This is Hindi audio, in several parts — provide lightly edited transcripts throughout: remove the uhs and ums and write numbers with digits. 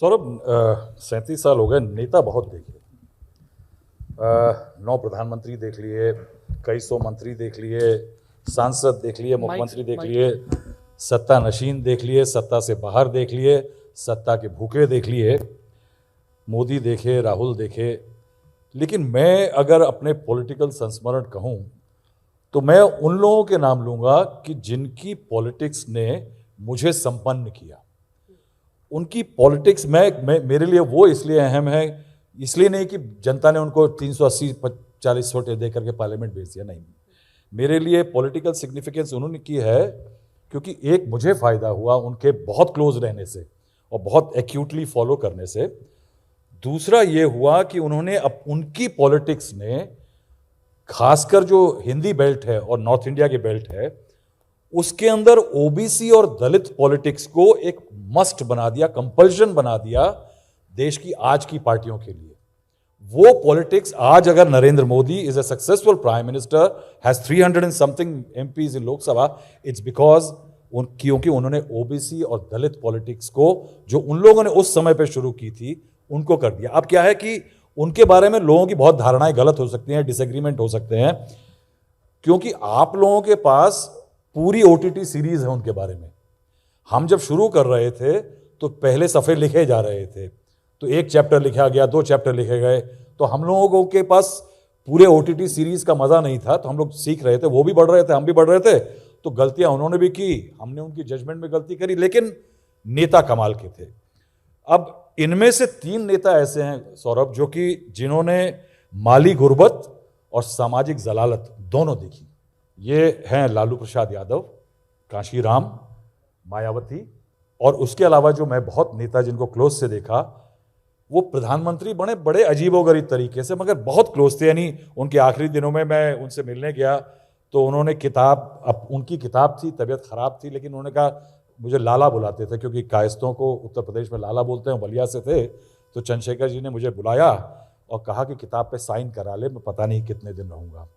सौरभ 37 साल हो गए, नेता बहुत देखे। 9 प्रधानमंत्री देख लिए, कई सौ मंत्री देख लिए, सांसद देख लिए, मुख्यमंत्री देख लिए, सत्ता नशीन देख लिए, सत्ता से बाहर देख लिए, सत्ता के भूखे देख लिए, मोदी देखे, राहुल देखे। लेकिन मैं अगर अपने पॉलिटिकल संस्मरण कहूं तो मैं उन लोगों के नाम लूंगा कि जिनकी पॉलिटिक्स ने मुझे संपन्न किया। उनकी पॉलिटिक्स मेरे लिए वो इसलिए अहम है, इसलिए नहीं कि जनता ने उनको 380-40 वोट दे करके पार्लियामेंट भेज दिया, नहीं। मेरे लिए पॉलिटिकल सिग्निफिकेंस उन्होंने की है क्योंकि एक मुझे फ़ायदा हुआ उनके बहुत क्लोज रहने से और बहुत एक्यूटली फॉलो करने से। दूसरा ये हुआ कि उन्होंने अब उनकी पॉलिटिक्स ने खासकर जो हिंदी बेल्ट है और नॉर्थ इंडिया की बेल्ट है उसके अंदर ओबीसी और दलित पॉलिटिक्स को एक मस्ट बना दिया, कंपल्शन बना दिया देश की आज की पार्टियों के लिए। वो पॉलिटिक्स आज अगर Narendra Modi is a successful prime minister, has 300 and something MPs in Lok Sabha, it's because क्योंकि उन्होंने ओबीसी और दलित पॉलिटिक्स को जो उन लोगों ने उस समय पे शुरू की थी उनको कर दिया। अब क्या है कि उनके बारे में लोगों की बहुत धारणाएं गलत हो सकती हैं, डिसएग्रीमेंट हो सकते हैं, क्योंकि आप लोगों के पास पूरी OTT सीरीज है उनके बारे में। हम जब शुरू कर रहे थे तो पहले सफ़े लिखे जा रहे थे, तो 1 चैप्टर लिखा गया, 2 चैप्टर लिखे गए, तो हम लोगों के पास पूरे OTT सीरीज का मज़ा नहीं था। तो हम लोग सीख रहे थे, वो भी बढ़ रहे थे, हम भी बढ़ रहे थे, तो गलतियां उन्होंने भी की, हमने उनकी जजमेंट में गलती करी, लेकिन नेता कमाल के थे। अब इनमें से 3 नेता ऐसे हैं सौरभ जो कि जिन्होंने माली गुर्बत और सामाजिक जलालत दोनों देखी। ये हैं लालू प्रसाद यादव, कांशीराम, मायावती, और उसके अलावा जो मैं बहुत नेता जिनको क्लोज से देखा वो प्रधानमंत्री बने बड़े अजीबोगरीब तरीके से, मगर बहुत क्लोज थे। यानी उनके आखिरी दिनों में मैं उनसे मिलने गया तो उन्होंने उनकी किताब थी, तबीयत खराब थी, लेकिन उन्होंने कहा, मुझे लाला बुलाते थे क्योंकि कायस्तों को उत्तर प्रदेश में लाला बोलते हैं, बलिया से थे, तो चंद्रशेखर जी ने मुझे बुलाया और कहा कि किताब पे साइन करा ले, मैं पता नहीं कितने दिन रहूँगा।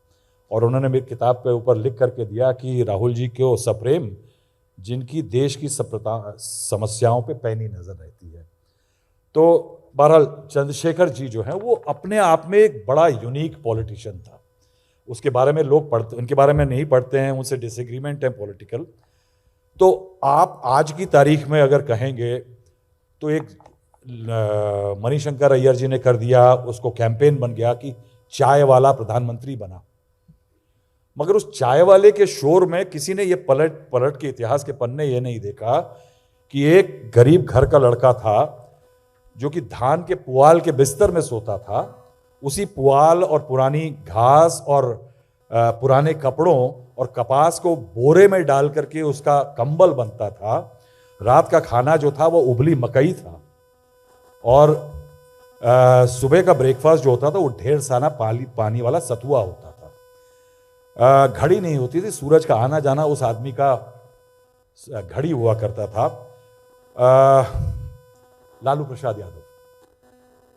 और उन्होंने मेरी किताब पे ऊपर लिख करके दिया कि राहुल जी को सप्रेम, जिनकी देश की समस्याओं पे पैनी नज़र रहती है। तो बहरहाल चंद्रशेखर जी जो हैं वो अपने आप में एक बड़ा यूनिक पॉलिटिशियन था। उसके बारे में लोग उनके बारे में नहीं पढ़ते हैं, उनसे डिसएग्रीमेंट है पॉलिटिकल। तो आप आज की तारीख में अगर कहेंगे तो एक मणिशंकर अय्यर जी ने कर दिया, उसको कैंपेन बन गया कि चाय वाला प्रधानमंत्री बना। मगर उस चाय वाले के शोर में किसी ने ये पलट के इतिहास के पन्ने ये नहीं देखा कि एक गरीब घर का लड़का था जो कि धान के पुआल के बिस्तर में सोता था। उसी पुआल और पुरानी घास और पुराने कपड़ों और कपास को बोरे में डाल करके उसका कंबल बनता था। रात का खाना जो था वो उबली मकई था, और सुबह का ब्रेकफास्ट जो होता था वो ढेर सारा पानी वाला सतुआ होता था। घड़ी नहीं होती थी, सूरज का आना जाना उस आदमी का घड़ी हुआ करता था। लालू प्रसाद यादव,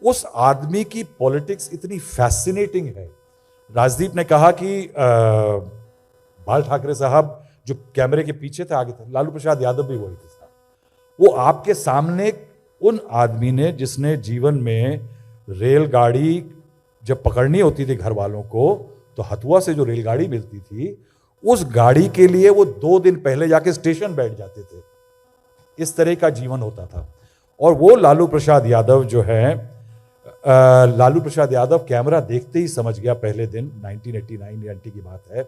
उस आदमी की पॉलिटिक्स इतनी फैसिनेटिंग है। राजदीप ने कहा कि बाल ठाकरे साहब जो कैमरे के पीछे थे, आगे थे, लालू प्रसाद यादव भी वही थे साहब। वो आपके सामने उन आदमी ने जिसने जीवन में रेलगाड़ी जब पकड़नी होती थी घर वालों को, तो हथुआ से जो रेलगाड़ी मिलती थी उस गाड़ी के लिए वो 2 दिन पहले जाके स्टेशन बैठ जाते थे। इस तरह का जीवन होता था। और वो लालू प्रसाद यादव जो है, लालू प्रसाद यादव कैमरा देखते ही समझ गया पहले दिन, 1989 की बात है,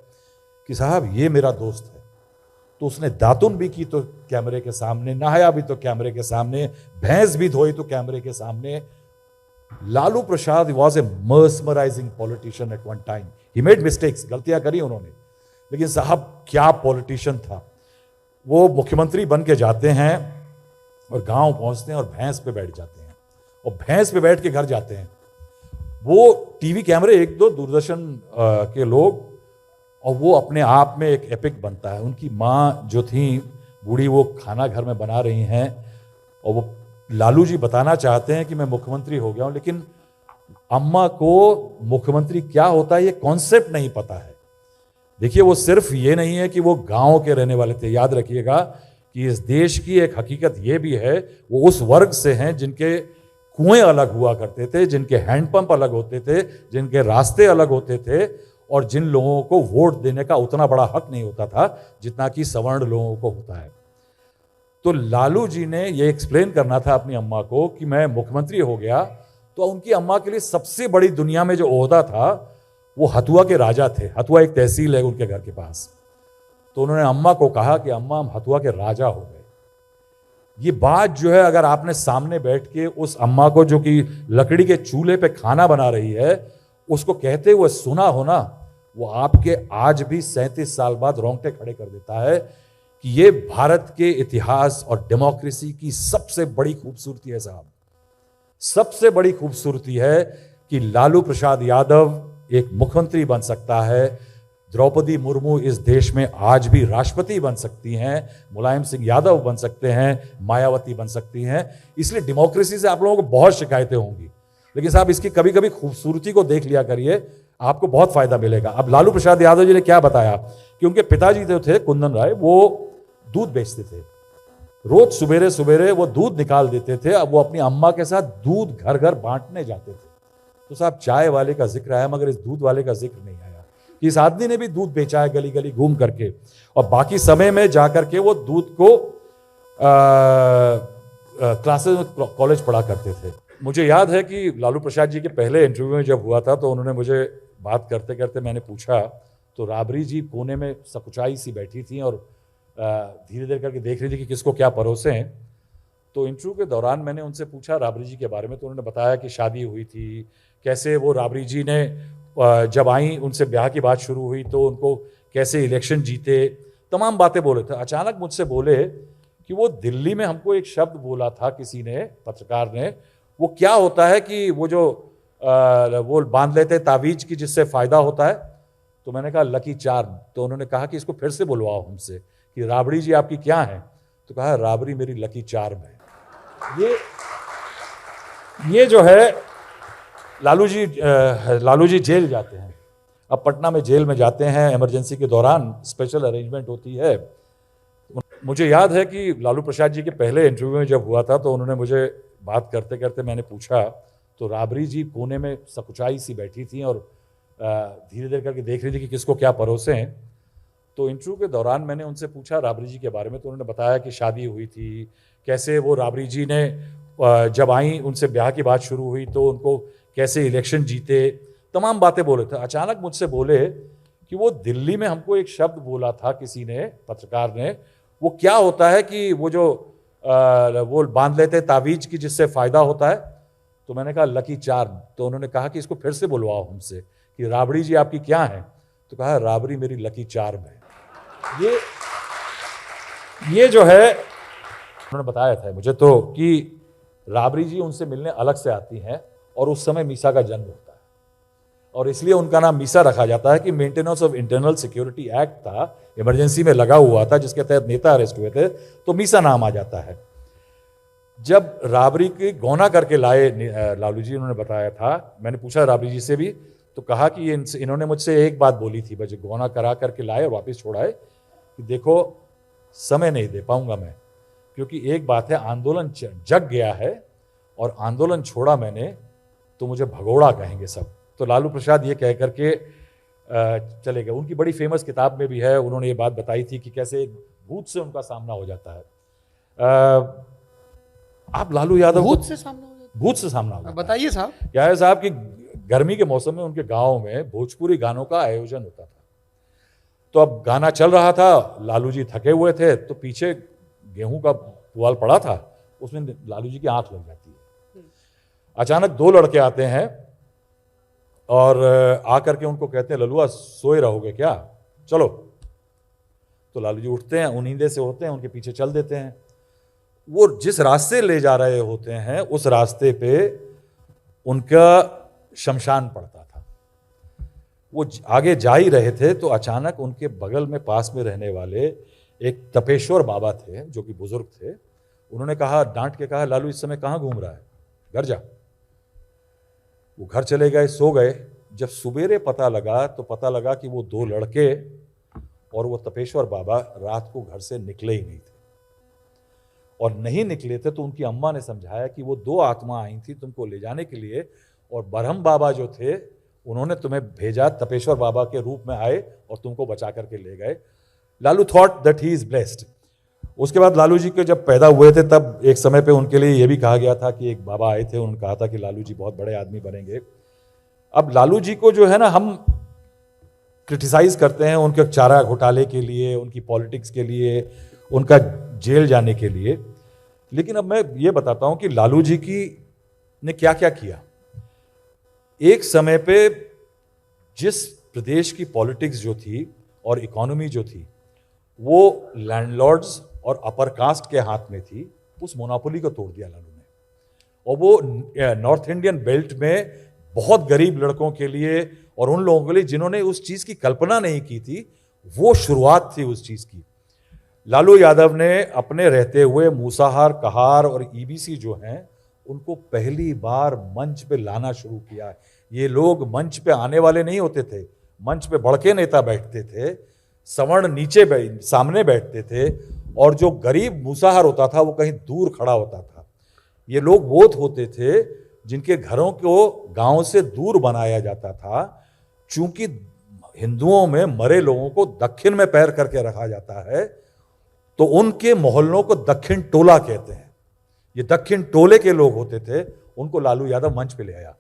कि साहब ये मेरा दोस्त है। तो उसने दातुन भी की तो कैमरे के सामने, नहाया भी तो कैमरे के सामने, भैंस भी धोई तो कैमरे के सामने। Lalu Prasad was a mesmerising politician at one time. He made mistakes, गलतियां करी उन्होंने, लेकिन साहब क्या पॉलिटिशियन था। वो मुख्यमंत्री बन के जाते हैं और गांव पहुंचते हैं और भैंस पे बैठ जाते हैं, और भैंस पे बैठ के घर जाते हैं। वो टीवी कैमरे 1-2 दूरदर्शन के लोग, और वो अपने आप में एक एपिक बनता है। उनकी माँ जो थी बूढ़ी, वो खाना घर में बना रही हैं, और वो लालू जी बताना चाहते हैं कि मैं मुख्यमंत्री हो गया हूं, लेकिन अम्मा को मुख्यमंत्री क्या होता है ये कॉन्सेप्ट नहीं पता है। देखिए, वो सिर्फ ये नहीं है कि वो गांव के रहने वाले थे। याद रखिएगा कि इस देश की एक हकीकत ये भी है, वो उस वर्ग से हैं जिनके कुएं अलग हुआ करते थे, जिनके हैंडपंप अलग होते थे, जिनके रास्ते अलग होते थे, और जिन लोगों को वोट देने का उतना बड़ा हक नहीं होता था जितना कि सवर्ण लोगों को होता है। तो लालू जी ने ये एक्सप्लेन करना था अपनी अम्मा को कि मैं मुख्यमंत्री हो गया, तो उनकी अम्मा के लिए सबसे बड़ी दुनिया में जो ओहदा था वो हथुआ के राजा थे। हथुआ एक तहसील है उनके घर के पास। तो उन्होंने अम्मा को कहा कि अम्मा हम हथुआ के राजा हो गए। ये बात जो है, अगर आपने सामने बैठ के उस अम्मा को जो कि लकड़ी के चूल्हे पे खाना बना रही है उसको कहते हुए सुना हो ना, वो आपके आज भी 37 साल बाद रोंगटे खड़े कर देता है कि ये भारत के इतिहास और डेमोक्रेसी की सबसे बड़ी खूबसूरती है साहब। सबसे बड़ी खूबसूरती है कि लालू प्रसाद यादव एक मुख्यमंत्री बन सकता है, द्रौपदी मुर्मू इस देश में आज भी राष्ट्रपति बन सकती हैं, मुलायम सिंह यादव बन सकते हैं, मायावती बन सकती हैं। इसलिए डेमोक्रेसी से आप लोगों को बहुत शिकायतें होंगी, लेकिन साहब इसकी कभी कभी खूबसूरती को देख लिया करिए, आपको बहुत फायदा मिलेगा। अब लालू प्रसाद यादव जी ने क्या बताया कि उनके पिताजी जो थे कुंदन राय, वो दूध बेचते थे। रोज सुबेरे सुबेरे वो दूध निकाल देते थे। अब वो अपनी अम्मा के साथ दूध घर घर बांटने जाते थे। तो साहब चाय वाले का जिक्र आया मगर इस दूध वाले का जिक्र नहीं आया कि इस आदमी ने भी दूध बेचा है गली गली घूम करके, और बाकी समय में जाकर के वो दूध को क्लासेस में कॉलेज पढ़ा करते थे। मुझे याद है कि लालू प्रसाद जी के पहले इंटरव्यू में जब हुआ था तो उन्होंने मुझे बात करते करते मैंने पूछा, तो राबड़ी जी कोने में सकुचाई सी बैठी थी और धीरे धीरे करके देख रही थी कि किसको क्या परोसे हैं। तो इंटरव्यू के दौरान मैंने उनसे पूछा राबड़ी जी के बारे में, तो उन्होंने बताया कि शादी हुई थी, कैसे वो राबड़ी जी ने जब आई उनसे ब्याह की बात शुरू हुई तो उनको कैसे इलेक्शन जीते, तमाम बातें बोले थे। अचानक मुझसे बोले कि वो दिल्ली में हमको एक शब्द बोला था किसी ने, पत्रकार ने, वो क्या होता है कि वो जो वो बांध लेते तावीज की जिससे फायदा होता है। तो मैंने कहा लकी चार्म। तो उन्होंने कहा कि इसको फिर से बुलवाओ हमसे कि राबड़ी जी आपकी क्या है। तो कहा राबड़ी मेरी लकी चार्म है। ये जो है लालू जी जेल जाते हैं। अब पटना में जेल में जाते हैं, इमरजेंसी के दौरान स्पेशल अरेंजमेंट होती है। मुझे याद है कि लालू प्रसाद जी के पहले इंटरव्यू में जब हुआ था तो उन्होंने मुझे बात करते करते मैंने पूछा, तो राबड़ी जी कोने में सकुचाई सी बैठी थी और धीरे धीरे करके देख रही थी कि किसको क्या परोसे हैं। तो इंटरव्यू के दौरान मैंने उनसे पूछा राबड़ी जी के बारे में, तो उन्होंने बताया कि शादी हुई थी, कैसे वो राबड़ी जी ने जब आई उनसे ब्याह की बात शुरू हुई तो उनको कैसे इलेक्शन जीते, तमाम बातें बोले थे। अचानक मुझसे बोले कि वो दिल्ली में हमको एक शब्द बोला था किसी ने, पत्रकार ने, वो क्या होता है कि वो जो वो बांध लेते तावीज की जिससे फायदा होता है। तो मैंने कहा लकी चार्म। तो उन्होंने कहा कि इसको फिर से बुलवाओ हमसे कि राबड़ी जी आपकी क्या है। तो कहा राबड़ी मेरी लकी चार्म है। ये जो है उन्होंने बताया था मुझे तो कि राबड़ी जी उनसे मिलने अलग से आती हैं और उस समय मीसा का जन्म होता है और इसलिए उनका नाम मीसा रखा जाता है कि maintenance of internal security act था, इमरजेंसी में लगा हुआ था जिसके तहत नेता अरेस्ट हुए थे, तो मीसा नाम आ जाता है। जब राबड़ी की गौना करके लाए लालू जी, उन्होंने बताया था, मैंने पूछा राबड़ी जी से भी, तो कहा कि इन्होंने मुझसे एक बात बोली थी, बस गौना करा करके लाए और वापस छोड़ाए कि देखो समय नहीं दे पाऊंगा मैं, क्योंकि एक बात है आंदोलन जग गया है और आंदोलन छोड़ा मैंने तो मुझे भगोड़ा कहेंगे सब। तो लालू प्रसाद ये कह करके चले गए। उनकी बड़ी फेमस किताब में भी है, उन्होंने ये बात बताई थी कि कैसे एक भूत से उनका सामना हो जाता है। आप लालू यादव भूत से सामना हो जाता है, बताइए साहब। क्या है साहब कि गर्मी के मौसम में उनके गांव में भोजपुरी गानों का आयोजन होता था। तो अब गाना चल रहा था, लालू जी थके हुए थे, तो पीछे गेहूं का पुआल पड़ा था, उसमें लालू जी की आंख लग जाती है। अचानक दो लड़के आते हैं और आकर के उनको कहते हैं ललुआ सोए रहोगे क्या, चलो। तो लालू जी उठते हैं, नींदे से होते हैं, उनके पीछे चल देते हैं। वो जिस रास्ते ले जा रहे होते हैं उस रास्ते पे उनका शमशान पड़ता था। वो आगे जा ही रहे थे तो अचानक उनके बगल में पास में रहने वाले एक तपेश्वर बाबा थे जो कि बुजुर्ग थे। उन्होंने कहा, डांट के कहा, लालू इस समय कहाँ घूम रहा है, घर जा। वो घर चले गए, सो गए। जब सुबेरे पता लगा कि वो दो लड़के और वो तपेश्वर बाबा रात को घर से निकले ही नहीं थे। और नहीं निकले थे तो उनकी अम्मा ने समझाया कि वो 2 आत्मा आई थी तुमको ले जाने के लिए, और बरहम बाबा जो थे उन्होंने तुम्हें भेजा, तपेश्वर बाबा के रूप में आए और तुमको बचा करके ले गए। Lalu thought that he is blessed. उसके बाद लालू जी के जब पैदा हुए थे तब एक समय पे उनके लिए ये भी कहा गया था कि एक बाबा आए थे, उन्होंने कहा था कि लालू जी बहुत बड़े आदमी बनेंगे। अब लालू जी को जो है ना हम क्रिटिसाइज करते हैं उनके चारा घोटाले के लिए, उनकी पॉलिटिक्स के लिए, उनका जेल जाने के लिए, लेकिन अब मैं ये बताता हूं कि लालू जी की ने क्या क्या किया। एक समय पे जिस प्रदेश की पॉलिटिक्स जो थी और इकोनॉमी जो थी वो लैंडलॉर्ड्स और अपर कास्ट के हाथ में थी, उस मोनोपोली को तोड़ दिया लालू ने। और वो नॉर्थ इंडियन बेल्ट में बहुत गरीब लड़कों के लिए और उन लोगों के लिए जिन्होंने उस चीज की कल्पना नहीं की थी, वो शुरुआत थी उस चीज की। लालू यादव ने अपने रहते हुए मूसाहार, कहार और ईबीसी जो हैं उनको पहली बार मंच पे लाना शुरू किया। ये लोग मंच पे आने वाले नहीं होते थे, मंच पे बड़के नेता बैठते थे, सवर्ण नीचे सामने बैठते थे, और जो गरीब मूसाहार होता था वो कहीं दूर खड़ा होता था। ये लोग वो होते थे जिनके घरों को गांव से दूर बनाया जाता था, चूंकि हिंदुओं में मरे लोगों को दक्षिण में पैर करके रखा जाता है तो उनके मोहल्लों को दक्षिण टोला कहते हैं। ये दक्षिण टोले के लोग होते थे, उनको लालू यादव मंच पे ले आया।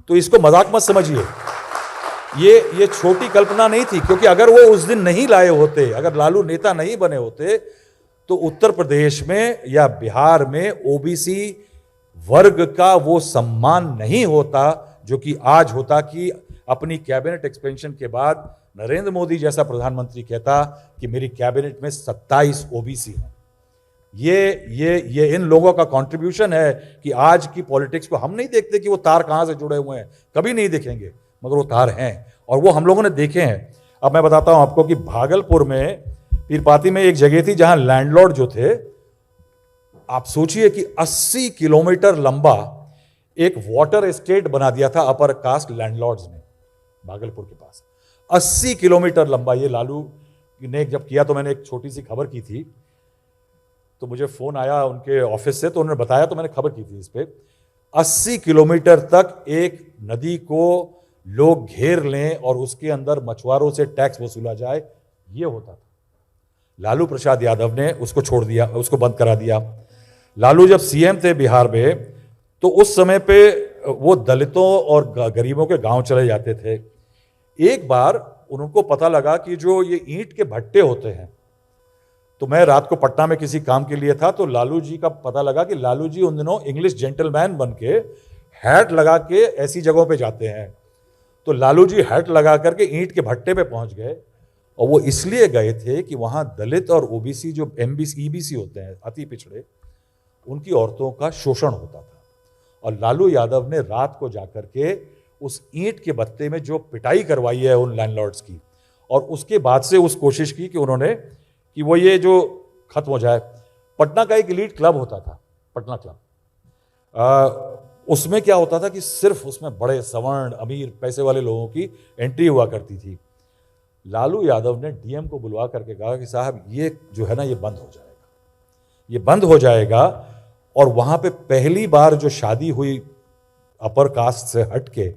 तो इसको मजाक मत समझिए, ये छोटी कल्पना नहीं थी, क्योंकि अगर वो उस दिन नहीं लाए होते, अगर लालू नेता नहीं बने होते तो उत्तर प्रदेश में या बिहार में ओबीसी वर्ग का वो सम्मान नहीं होता जो कि आज होता, कि अपनी कैबिनेट एक्सपेंशन के बाद नरेंद्र मोदी जैसा प्रधानमंत्री कहता कि मेरी कैबिनेट में 27 ओबीसी हैं। ये इन लोगों का कंट्रीब्यूशन है कि आज की पॉलिटिक्स को हम नहीं देखते कि वो तार कहां से जुड़े हुए हैं, कभी नहीं देखेंगे, मगर वो तार हैं और वो हम लोगों ने देखे हैं। अब मैं बताता हूं आपको कि भागलपुर में पीरपाती में एक जगह थी जहां लैंडलॉर्ड जो थे, आप सोचिए कि 80 किलोमीटर लंबा एक वाटर एस्टेट बना दिया था अपर कास्ट लैंडलॉर्ड्स ने भागलपुर के पास। 80 किलोमीटर लंबा। ये लालू ने जब किया तो मैंने एक छोटी सी खबर की थी, तो मुझे फोन आया उनके ऑफिस से, तो उन्होंने बताया, तो मैंने खबर की थी इस पे। 80 किलोमीटर तक एक नदी को लोग घेर लें और उसके अंदर मछुआरों से टैक्स वसूला जाए, ये होता था। लालू प्रसाद यादव ने उसको छोड़ दिया, उसको बंद करा दिया। लालू जब सीएम थे बिहार में तो उस समय पे वो दलितों और गरीबों के गांव चले जाते थे। एक बार उनको पता लगा कि जो ये ईंट के भट्टे होते हैं, तो मैं रात को पटना में किसी काम के लिए था, तो लालू जी का पता लगा कि लालू जी उन दिनों इंग्लिश जेंटलमैन बन के हैट लगा के ऐसी जगहों पे जाते हैं। तो लालू जी हैट लगा करके ईंट के भट्टे पे पहुंच गए, और वो इसलिए गए थे कि वहां दलित और ओबीसी जो ईबीसी होते हैं, अति पिछड़े, उनकी औरतों का शोषण होता था। और लालू यादव ने रात को जाकर के उस ईंट के भट्टे में जो पिटाई करवाई है उन लैंडलॉर्ड्स की, और उसके बाद से उस कोशिश की कि उन्होंने कि वो ये जो खत्म हो जाए। पटना का एक एलीट क्लब होता था, पटना क्लब, उसमें क्या होता था कि सिर्फ उसमें बड़े सवर्ण, अमीर, पैसे वाले लोगों की एंट्री हुआ करती थी। लालू यादव ने डीएम को बुलवा करके कहा कि साहब ये जो है ना, ये बंद हो जाएगा, ये बंद हो जाएगा। और वहां पे पहली बार जो शादी हुई अपर कास्ट से हटके,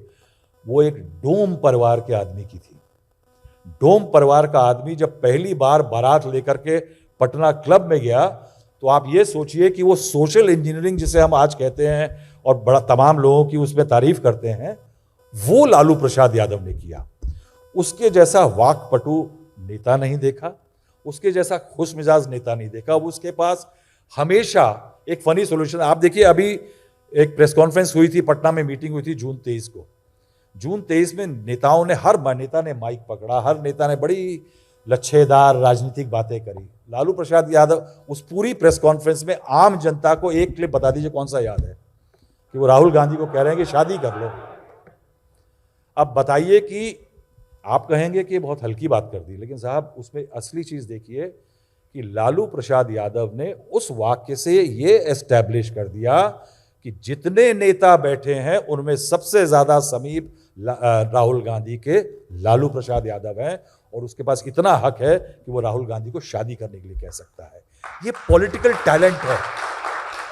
वो एक डोम परिवार के आदमी की थी। डोम परिवार का आदमी जब पहली बार बारात लेकर के पटना क्लब में गया, तो आप ये सोचिए कि वो सोशल इंजीनियरिंग जिसे हम आज कहते हैं और बड़ा तमाम लोगों की उसमें तारीफ करते हैं, वो लालू प्रसाद यादव ने किया। उसके जैसा वाकपटु नेता नहीं देखा, उसके जैसा खुश मिजाज नेता नहीं देखा। उसके पास हमेशा एक फनी सॉल्यूशन। आप देखिए, अभी एक प्रेस कॉन्फ्रेंस हुई थी पटना में, मीटिंग हुई थी जून 23 को। जून 23 में नेताओं ने, हर नेता ने माइक पकड़ा, हर नेता ने बड़ी लच्छेदार राजनीतिक बातें करी। लालू प्रसाद यादव उस पूरी प्रेस कॉन्फ्रेंस में आम जनता को एक क्लिप बता दीजिए कौन सा याद है, कि वो राहुल गांधी को कह रहे हैं कि शादी कर लो। अब बताइए कि आप कहेंगे कि बहुत हल्की बात कर दी, लेकिन साहब उसमें असली चीज देखिए कि लालू प्रसाद यादव ने उस वाक्य से ये एस्टैब्लिश कर दिया कि जितने नेता बैठे हैं उनमें सबसे ज्यादा समीप राहुल गांधी के लालू प्रसाद यादव हैं और उसके पास इतना हक है कि वो राहुल गांधी को शादी करने के लिए कह सकता है। ये पॉलिटिकल टैलेंट है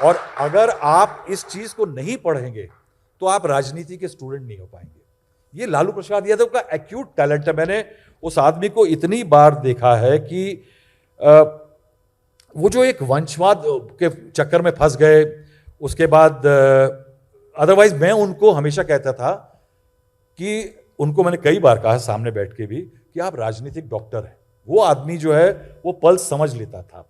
और अगर आप इस चीज को नहीं पढ़ेंगे तो आप राजनीति के स्टूडेंट नहीं हो पाएंगे। ये लालू प्रसाद यादव का एक्यूट टैलेंट है। मैंने उस आदमी को इतनी बार देखा है कि वो जो एक वंशवाद के चक्कर में फंस गए, उसके बाद अदरवाइज मैं उनको हमेशा कहता था कि उनको मैंने कई बार कहा सामने बैठ के भी कि आप राजनीतिक डॉक्टर हैं। वो आदमी जो है वो पल्स समझ लेता था।